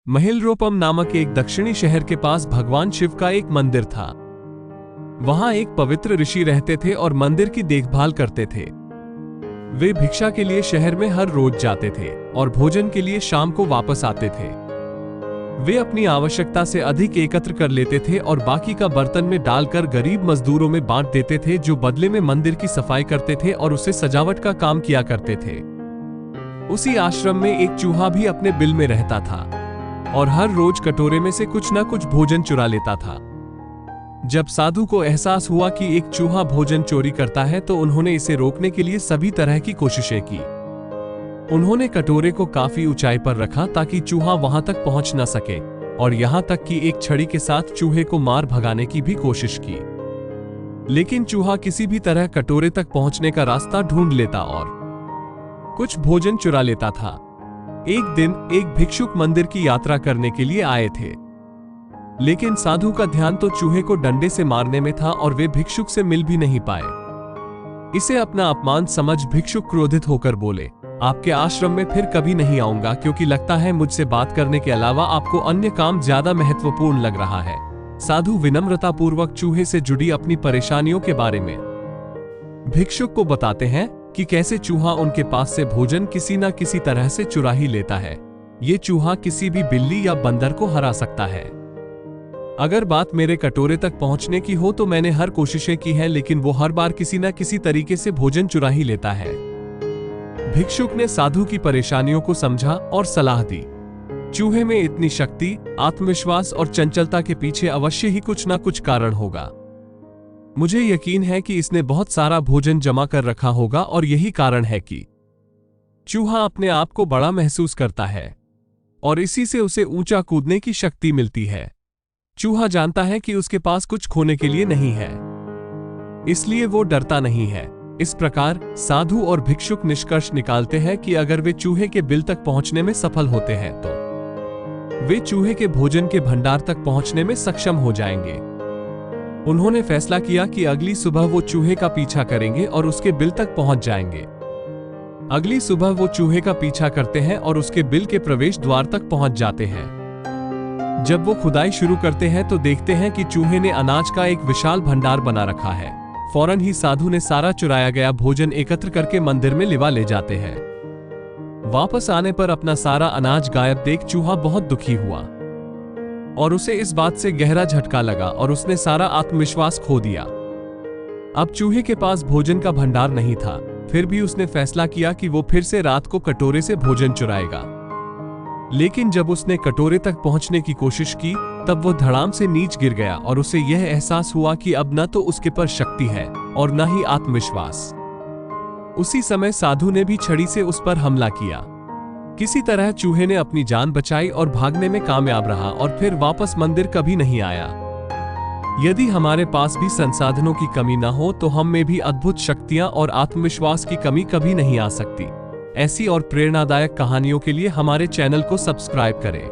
महिलरोपम नामक एक दक्षिणी शहर के पास भगवान शिव का एक मंदिर था। वहां एक पवित्र ऋषि रहते थे और मंदिर की देखभाल करते थे। वे भिक्षा के लिए शहर में हर रोज जाते थे और भोजन के लिए शाम को वापस आते थे। वे अपनी आवश्यकता से अधिक एकत्र कर लेते थे और बाकी का बर्तन में डालकर गरीब मजदूरों में बांट देते थे, जो बदले में मंदिर की सफाई करते थे और उसे सजावट का काम किया करते थे। उसी आश्रम में एक चूहा भी अपने बिल में रहता था और हर रोज कटोरे में से कुछ न कुछ भोजन चुरा लेता था। जब साधु को एहसास हुआ कि एक चूहा भोजन चोरी करता है तो उन्होंने इसे रोकने के लिए सभी तरह की कोशिशें की। उन्होंने कटोरे को काफी ऊंचाई पर रखा ताकि चूहा वहां तक पहुंच न सके, और यहां तक कि एक छड़ी के साथ चूहे को मार भगाने की भी कोशिश की। लेकिन चूहा किसी भी तरह कटोरे तक पहुंचने का रास्ता ढूंढ लेता और कुछ भोजन चुरा लेता था। एक दिन एक भिक्षुक मंदिर की यात्रा करने के लिए आए थे, लेकिन साधु का ध्यान तो चूहे को डंडे से मारने में था और वे भिक्षुक से मिल भी नहीं पाए। इसे अपना अपमान समझ भिक्षुक क्रोधित होकर बोले, आपके आश्रम में फिर कभी नहीं आऊंगा, क्योंकि लगता है मुझसे बात करने के अलावा आपको अन्य काम ज्यादा महत्वपूर्ण लग रहा है। साधु विनम्रतापूर्वक चूहे से जुड़ी अपनी परेशानियों के बारे में भिक्षुक को बताते हैं कि कैसे चूहा उनके पास से भोजन किसी न किसी तरह से चुरा ही लेता है। ये चूहा किसी भी बिल्ली या बंदर को हरा सकता है। अगर बात मेरे कटोरे तक पहुंचने की हो तो मैंने हर कोशिशें की है, लेकिन वो हर बार किसी न किसी तरीके से भोजन चुरा ही लेता है। भिक्षुक ने साधु की परेशानियों को समझा और सलाह दी। चूहे में इतनी शक्ति, आत्मविश्वास और चंचलता के पीछे अवश्य ही कुछ न कुछ कारण होगा। मुझे यकीन है कि इसने बहुत सारा भोजन जमा कर रखा होगा और यही कारण है कि चूहा अपने आप को बड़ा महसूस करता है और इसी से उसे ऊंचा कूदने की शक्ति मिलती है। चूहा जानता है कि उसके पास कुछ खोने के लिए नहीं है, इसलिए वो डरता नहीं है। इस प्रकार साधु और भिक्षुक निष्कर्ष निकालते हैं कि अगर वे चूहे के बिल तक पहुंचने में सफल होते हैं तो वे चूहे के भोजन के भंडार तक पहुंचने में सक्षम हो जाएंगे। उन्होंने फैसला किया कि अगली सुबह वो चूहे का पीछा करेंगे और उसके बिल तक पहुंच जाएंगे। अगली सुबह वो चूहे का पीछा करते हैं और उसके बिल के प्रवेश द्वार तक पहुंच जाते हैं। जब वो खुदाई शुरू करते हैं तो देखते हैं कि चूहे ने अनाज का एक विशाल भंडार बना रखा है। फौरन ही साधु ने सारा चुराया गया भोजन एकत्र करके मंदिर में लिवा ले जाते हैं। वापस आने पर अपना सारा अनाज गायब देख चूहा बहुत दुखी हुआ और उसे इस बात से गहरा झटका लगा और उसने सारा आत्मविश्वास खो दिया। अब चूहे के पास भोजन का भंडार नहीं था, फिर भी उसने फैसला किया कि वो फिर से रात को कटोरे से भोजन चुराएगा। लेकिन जब उसने कटोरे तक पहुंचने की कोशिश की तब वो धड़ाम से नीचे गिर गया और उसे यह एहसास हुआ कि अब न तो उसके पर शक्ति है और न ही आत्मविश्वास। उसी समय साधु ने भी छड़ी से उस पर हमला किया। किसी तरह चूहे ने अपनी जान बचाई और भागने में कामयाब रहा और फिर वापस मंदिर कभी नहीं आया। यदि हमारे पास भी संसाधनों की कमी न हो तो हम में भी अद्भुत शक्तियां और आत्मविश्वास की कमी कभी नहीं आ सकती। ऐसी और प्रेरणादायक कहानियों के लिए हमारे चैनल को सब्सक्राइब करें।